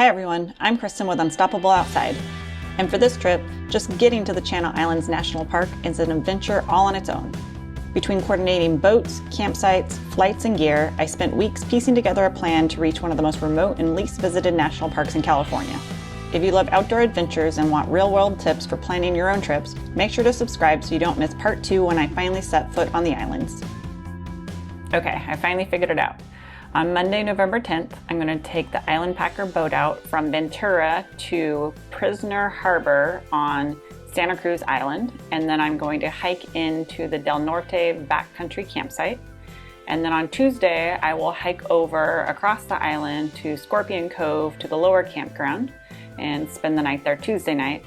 Hi everyone, I'm Kristen with Unstoppable Outside. And for this trip, just getting to the Channel Islands National Park is an adventure all on its own. Between coordinating boats, campsites, flights, and gear, I spent weeks piecing together a plan to reach one of the most remote and least visited national parks in California. If you love outdoor adventures and want real-world tips for planning your own trips, make sure to subscribe so you don't miss part 2 when I finally set foot on the islands. Okay, I finally figured it out. On Monday, November 10th, I'm going to take the Island Packer boat out from Ventura to Prisoner Harbor on Santa Cruz Island, and then I'm going to hike into the Del Norte backcountry campsite. And then on Tuesday, I will hike over across the island to Scorpion Cove to the lower campground and spend the night there Tuesday night.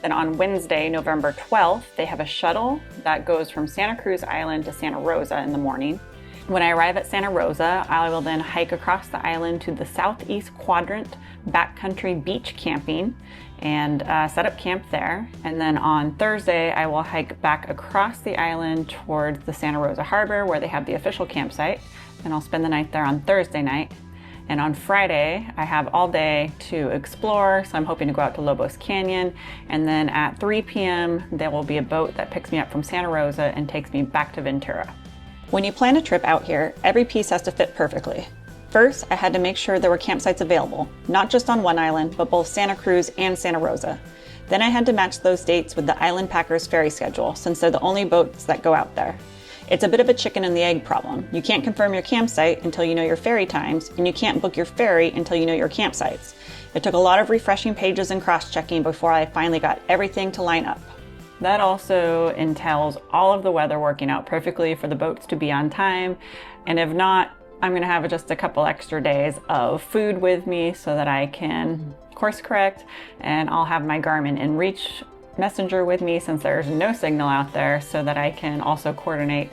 Then on Wednesday, November 12th, they have a shuttle that goes from Santa Cruz Island to Santa Rosa in the morning. When I arrive at Santa Rosa, I will then hike across the island to the southeast quadrant backcountry beach camping and set up camp there. And then on Thursday, I will hike back across the island towards the Santa Rosa Harbor where they have the official campsite. And I'll spend the night there on Thursday night. And on Friday, I have all day to explore, so I'm hoping to go out to Lobos Canyon. And then at 3 p.m., there will be a boat that picks me up from Santa Rosa and takes me back to Ventura. When you plan a trip out here, every piece has to fit perfectly. First, I had to make sure there were campsites available, not just on one island, but both Santa Cruz and Santa Rosa. Then I had to match those dates with the Island Packers ferry schedule, since they're the only boats that go out there. It's a bit of a chicken and the egg problem. You can't confirm your campsite until you know your ferry times, and you can't book your ferry until you know your campsites. It took a lot of refreshing pages and cross-checking before I finally got everything to line up. That also entails all of the weather working out perfectly for the boats to be on time. And if not, I'm gonna have just a couple extra days of food with me so that I can course correct, and I'll have my Garmin inReach messenger with me since there's no signal out there, so that I can also coordinate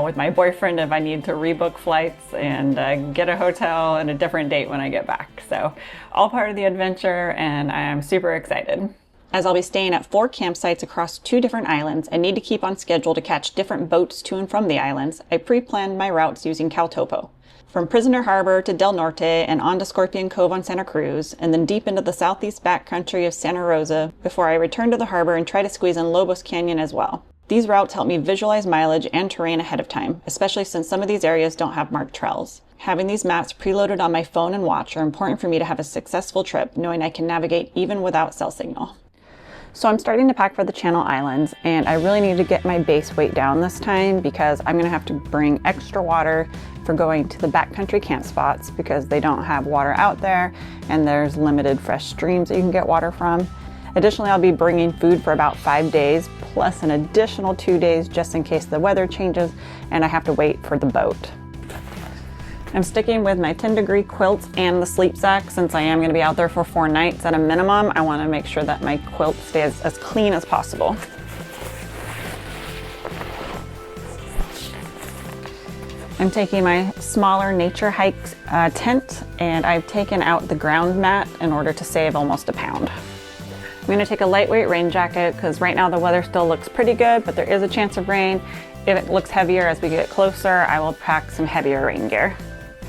with my boyfriend if I need to rebook flights and get a hotel and a different date when I get back. So all part of the adventure, and I am super excited. As I'll be staying at 4 campsites across 2 different islands and need to keep on schedule to catch different boats to and from the islands, I pre-planned my routes using CalTopo. From Prisoner Harbor to Del Norte and on to Scorpion Cove on Santa Cruz, and then deep into the southeast backcountry of Santa Rosa before I return to the harbor and try to squeeze in Lobos Canyon as well. These routes help me visualize mileage and terrain ahead of time, especially since some of these areas don't have marked trails. Having these maps preloaded on my phone and watch are important for me to have a successful trip, knowing I can navigate even without cell signal. So I'm starting to pack for the Channel Islands, and I really need to get my base weight down this time because I'm gonna have to bring extra water for going to the backcountry camp spots because they don't have water out there and there's limited fresh streams that you can get water from. Additionally, I'll be bringing food for about 5 days plus an additional 2 days just in case the weather changes and I have to wait for the boat. I'm sticking with my 10-degree quilt and the sleep sack since I am going to be out there for 4 nights at a minimum. I want to make sure that my quilt stays as clean as possible. I'm taking my smaller nature hike tent, and I've taken out the ground mat in order to save almost a pound. I'm going to take a lightweight rain jacket because right now the weather still looks pretty good, but there is a chance of rain. If it looks heavier as we get closer, I will pack some heavier rain gear.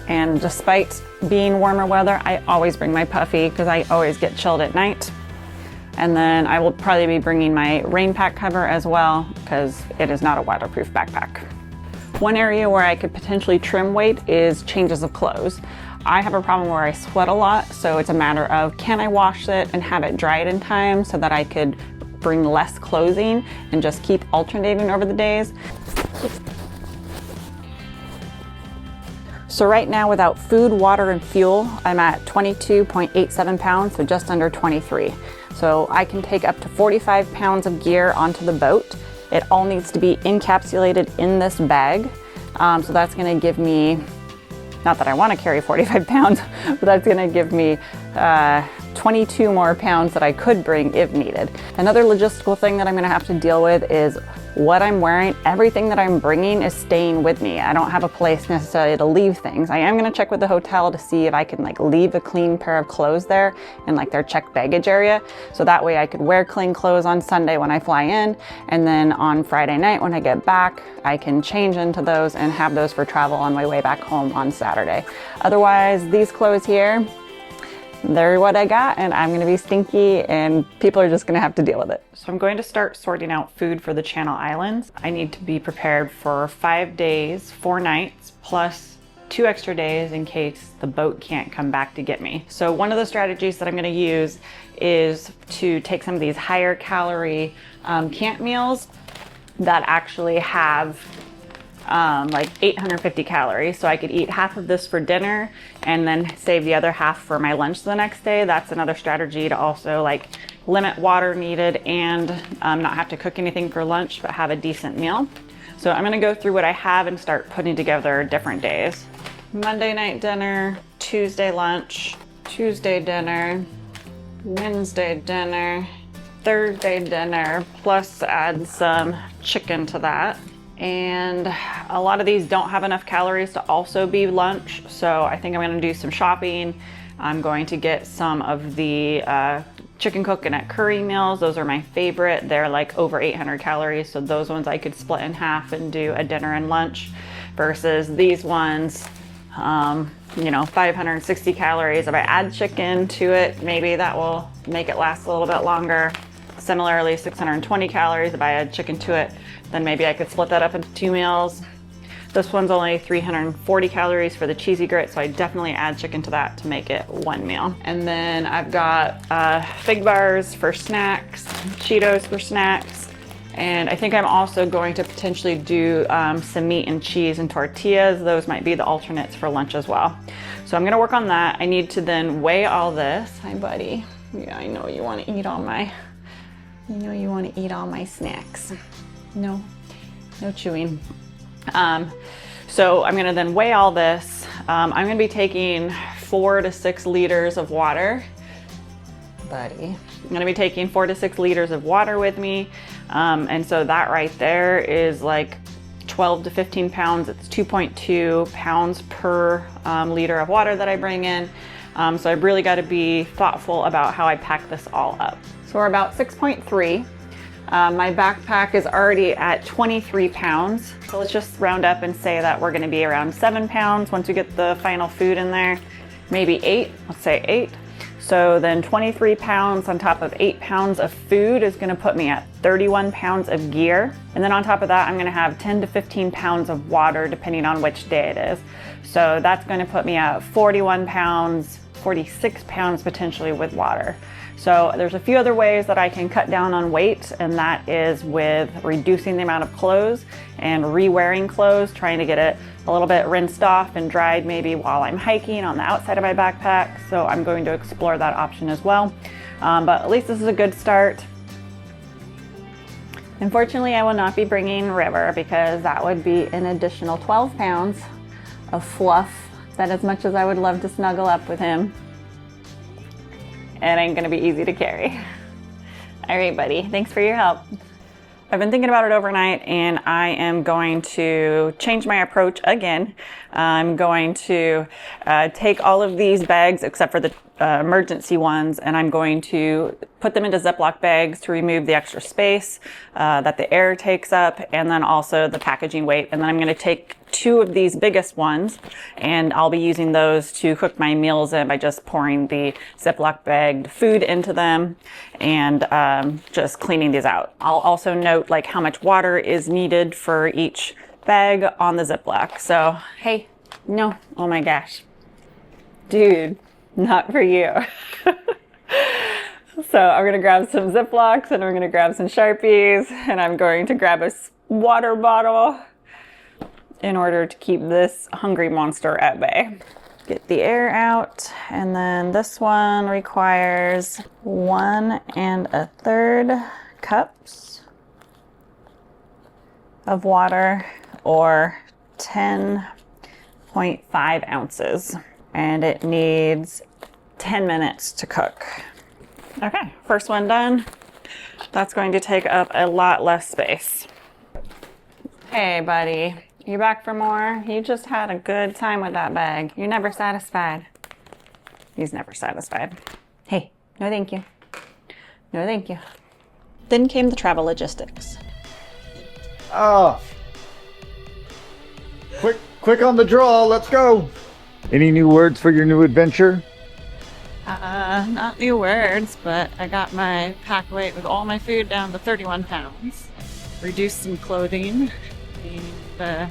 And despite being warmer weather, I always bring my puffy because I always get chilled at night. And then I will probably be bringing my rain pack cover as well because it is not a waterproof backpack. One area where I could potentially trim weight is changes of clothes. I have a problem where I sweat a lot, so it's a matter of can I wash it and have it dried in time so that I could bring less clothing and just keep alternating over the days. So right now, without food, water, and fuel, I'm at 22.87 pounds, so just under 23. So I can take up to 45 pounds of gear onto the boat. It all needs to be encapsulated in this bag. So that's gonna give me, not that I wanna carry 45 pounds, but that's gonna give me 22 more pounds that I could bring if needed. Another logistical thing that I'm gonna have to deal with is what I'm wearing. Everything that I'm bringing is staying with me. I don't have a place necessarily to leave things. I am gonna check with the hotel to see if I can leave a clean pair of clothes there in their checked baggage area. So that way I could wear clean clothes on Sunday when I fly in, and then on Friday night when I get back, I can change into those and have those for travel on my way back home on Saturday. Otherwise, these clothes here, they're what I got, and I'm gonna be stinky, and people are just gonna have to deal with it. So I'm going to start sorting out food for the Channel Islands. I need to be prepared for 5 days, 4 nights, plus 2 extra days in case the boat can't come back to get me. So one of the strategies that I'm gonna use is to take some of these higher calorie camp meals that actually have like 850 calories. So I could eat half of this for dinner and then save the other half for my lunch the next day. That's another strategy to also like limit water needed and not have to cook anything for lunch, but have a decent meal. So I'm gonna go through what I have and start putting together different days. Monday night dinner, Tuesday lunch, Tuesday dinner, Wednesday dinner, Thursday dinner, plus add some chicken to that. And a lot of these don't have enough calories to also be lunch, so I think I'm gonna do some shopping. I'm going to get some of the chicken coconut curry meals. Those are my favorite. They're like over 800 calories, so those ones I could split in half and do a dinner and lunch, versus these ones, you know, 560 calories. If I add chicken to it, maybe that will make it last a little bit longer. Similarly, 620 calories. If I add chicken to it, then maybe I could split that up into 2 meals. This one's only 340 calories for the cheesy grit, so I definitely add chicken to that to make it 1 meal. And then I've got fig bars for snacks, Cheetos for snacks, and I think I'm also going to potentially do some meat and cheese and tortillas. Those might be the alternates for lunch as well. So I'm gonna work on that. I need to then weigh all this. Hi, buddy. Yeah, I know you wanna eat all my, snacks. No chewing. So I'm gonna then weigh all this. I'm gonna be taking 4 to 6 liters of water. Buddy. I'm gonna be taking 4 to 6 liters of water with me. And so that right there is like 12 to 15 pounds. It's 2.2 pounds per liter of water that I bring in. So I've really gotta be thoughtful about how I pack this all up. So we're about 6.3. My backpack is already at 23 pounds. So let's just round up and say that we're gonna be around 7 pounds once we get the final food in there, maybe 8, let's say 8. So then 23 pounds on top of 8 pounds of food is gonna put me at 31 pounds of gear. And then on top of that, I'm gonna have 10 to 15 pounds of water depending on which day it is. So that's gonna put me at 41 pounds, 46 pounds potentially with water. So there's a few other ways that I can cut down on weight, and that is with reducing the amount of clothes and re-wearing clothes, trying to get it a little bit rinsed off and dried maybe while I'm hiking on the outside of my backpack. So I'm going to explore that option as well. But at least this is a good start. Unfortunately, I will not be bringing River because that would be an additional 12 pounds of fluff. That as much as I would love to snuggle up with him, it ain't gonna be easy to carry. All right, buddy, thanks for your help. I've been thinking about it overnight, and I am going to change my approach again. I'm going to take all of these bags except for the emergency ones, and I'm going to put them into Ziploc bags to remove the extra space that the air takes up, and then also the packaging weight. And then I'm going to take 2 of these biggest ones, and I'll be using those to cook my meals in by just pouring the Ziploc bagged food into them and just cleaning these out. I'll also note like how much water is needed for each bag on the Ziploc. So, hey, no, oh my gosh, dude, not for you. So I'm gonna grab some Ziplocs, and I'm gonna grab some Sharpies, and I'm going to grab a water bottle in order to keep this hungry monster at bay. Get the air out, and then this one requires 1 1/3 cups of water, or 10.5 ounces, and it needs 10 minutes to cook. Okay, first one done. That's going to take up a lot less space. Hey, buddy. You back for more? You just had a good time with that bag. You're never satisfied. He's never satisfied. Hey, no thank you. No thank you. Then came the travel logistics. Oh. Quick on the draw, let's go. Any new words for your new adventure? not new words, but I got my pack weight with all my food down to 31 pounds. Reduced some clothing, and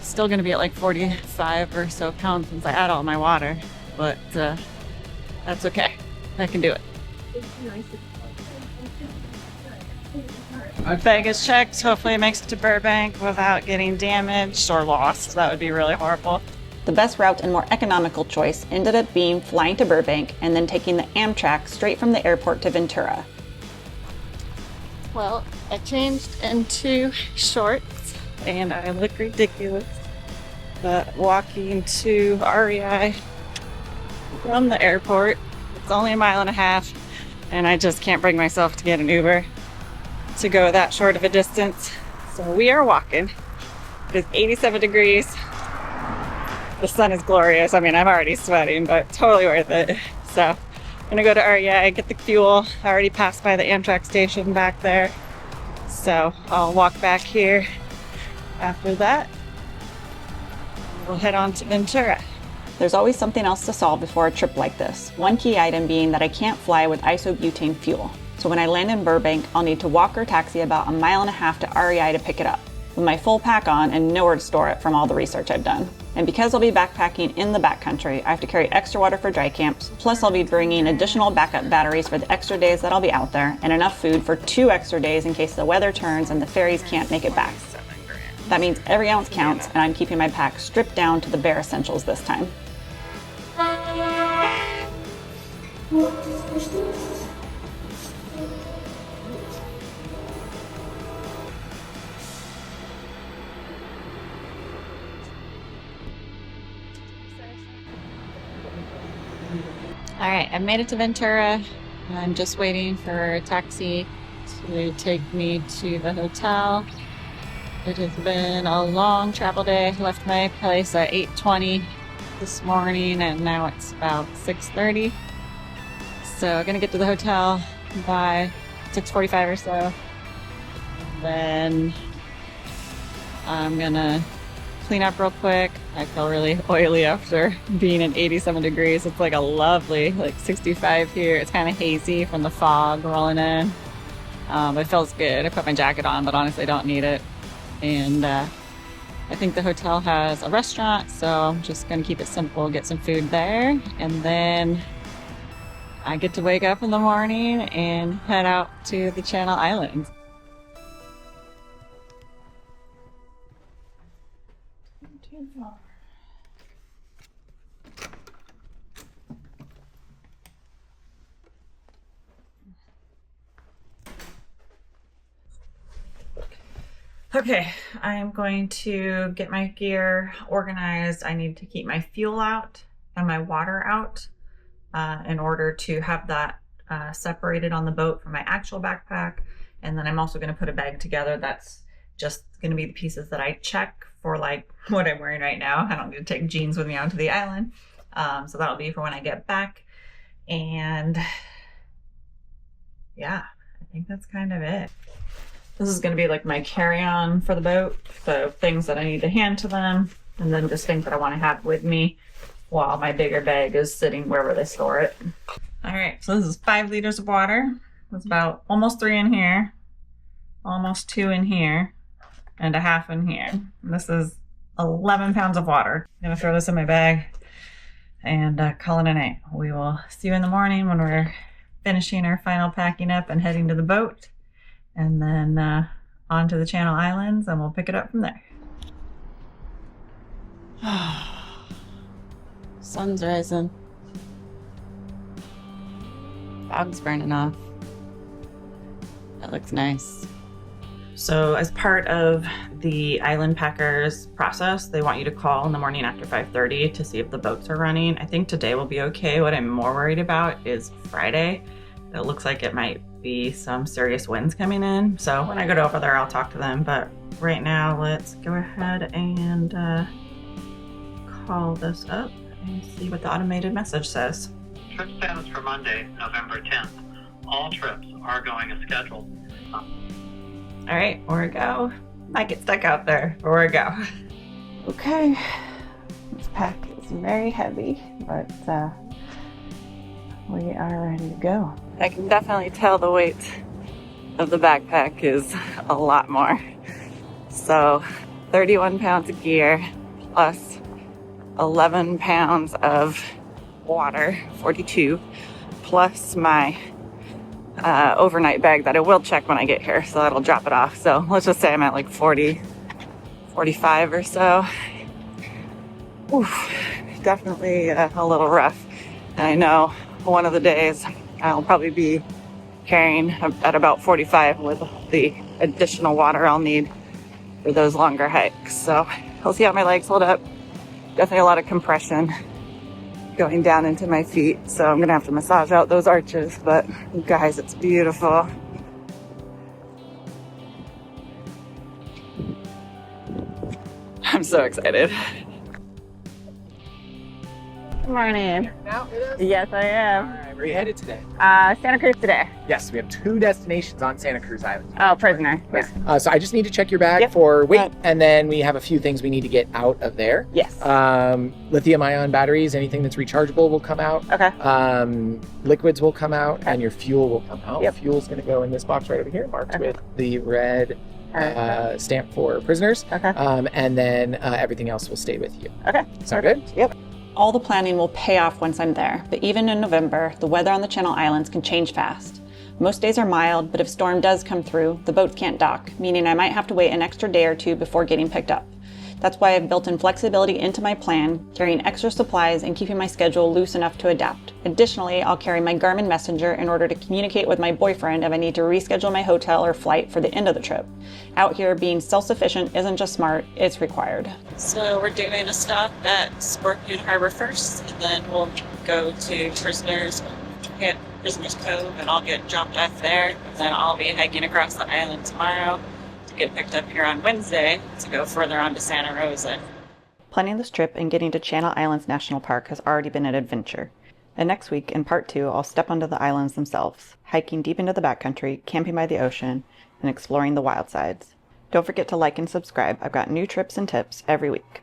still gonna be at like 45 or so pounds since I add all my water, but that's okay. I can do it. My bag is checked. Hopefully it makes it to Burbank without getting damaged or lost. That would be really horrible. The best route and more economical choice ended up being flying to Burbank and then taking the Amtrak straight from the airport to Ventura. Well, I changed into shorts and I look ridiculous, but walking to REI from the airport, it's only a mile and a half, and I just can't bring myself to get an Uber to go that short of a distance. So we are walking. It is 87 degrees. The sun is glorious. I mean, I'm already sweating, but totally worth it. So I'm gonna go to REI, get the fuel. I already passed by the Amtrak station back there. So I'll walk back here after that. We'll head on to Ventura. There's always something else to solve before a trip like this. One key item being that I can't fly with isobutane fuel. So when I land in Burbank, I'll need to walk or taxi about a mile and a half to REI to pick it up, with my full pack on and nowhere to store it from all the research I've done. And because I'll be backpacking in the backcountry, I have to carry extra water for dry camps, plus I'll be bringing additional backup batteries for the extra days that I'll be out there, and enough food for 2 extra days in case the weather turns and the ferries can't make it back. That means every ounce counts, and I'm keeping my pack stripped down to the bare essentials this time. All right, I've made it to Ventura. I'm just waiting for a taxi to take me to the hotel. It has been a long travel day. I left my place at 8:20 this morning and now it's about 6:30. So I'm gonna get to the hotel by 6:45 or so. Then I'm gonna clean up real quick. I feel really oily after being at 87 degrees. It's like a lovely, like 65 here. It's kind of hazy from the fog rolling in. But it feels good. I put my jacket on, but honestly I don't need it. And I think the hotel has a restaurant, so I'm just gonna keep it simple, get some food there. And then I get to wake up in the morning and head out to the Channel Islands. Okay, I'm going to get my gear organized. I need to keep my fuel out and my water out in order to have that separated on the boat from my actual backpack. And then I'm also going to put a bag together that's just going to be the pieces that I check for like what I'm wearing right now. I don't need to take jeans with me onto the island. So that'll be for when I get back. And yeah, I think that's kind of it. This is going to be like my carry-on for the boat, so things that I need to hand to them, and then just things that I want to have with me while my bigger bag is sitting wherever they store it. All right, so this is 5 liters of water. There's about almost 3 in here, almost 2 in here, and a half in here. And this is 11 pounds of water. I'm going to throw this in my bag and call it a night. We will see you in the morning when we're finishing our final packing up and heading to the boat. And then on to the Channel Islands, and we'll pick it up from there. Sun's rising. Fog's burning off. That looks nice. So as part of the Island Packers process, they want you to call in the morning after 5:30 to see if the boats are running. I think today will be okay. What I'm more worried about is Friday. It looks like it might be some serious winds coming in. So when I get over there, I'll talk to them. But right now, let's go ahead and call this up and see what the automated message says. Trip status for Monday, November 10th. All trips are going as scheduled. All right, where we go. Might get stuck out there, but where we go. Okay, this pack is very heavy, but we are ready to go. I can definitely tell the weight of the backpack is a lot more. So 31 pounds of gear plus 11 pounds of water, 42, plus my overnight bag that I will check when I get here, so that'll drop it off. So let's just say I'm at like 40, 45 or so. Oof, definitely a little rough. And I know one of the days I'll probably be carrying at about 45 with the additional water I'll need for those longer hikes. So I'll see how my legs hold up. Definitely a lot of compression going down into my feet, so I'm gonna have to massage out those arches, but you guys, it's beautiful. I'm so excited. Good morning. Now it is? Yes, I am. All right, where are you headed today? Santa Cruz today. Yes, we have 2 destinations on Santa Cruz Island. Oh, prisoner. Yeah. So I just need to check your bag Yep. for weight, and then we have a few things we need to get out of there. Yes. Lithium-ion batteries, anything that's rechargeable will come out. Okay. Liquids will come out, and your fuel will come out. Yep. Fuel's going to go in this box right over here, marked Okay. with the red stamp for prisoners. Okay. And then everything else will stay with you. Okay. Sound good? Yep. All the planning will pay off once I'm there, but even in November, the weather on the Channel Islands can change fast. Most days are mild, but if a storm does come through, the boats can't dock, meaning I might have to wait an extra day or 2 before getting picked up. That's why I've built in flexibility into my plan, carrying extra supplies and keeping my schedule loose enough to adapt. Additionally, I'll carry my Garmin Messenger in order to communicate with my boyfriend if I need to reschedule my hotel or flight for the end of the trip. Out here, being self-sufficient isn't just smart, it's required. So we're doing a stop at Scorpion Harbor first, and then we'll go to Prisoners Cove, and I'll get dropped off there. Then I'll be hiking across the island tomorrow to get picked up here on Wednesday to go further on to Santa Rosa. Planning this trip and getting to Channel Islands National Park has already been an adventure. And next week, in part 2, I'll step onto the islands themselves, hiking deep into the backcountry, camping by the ocean, and exploring the wild sides. Don't forget to like and subscribe. I've got new trips and tips every week.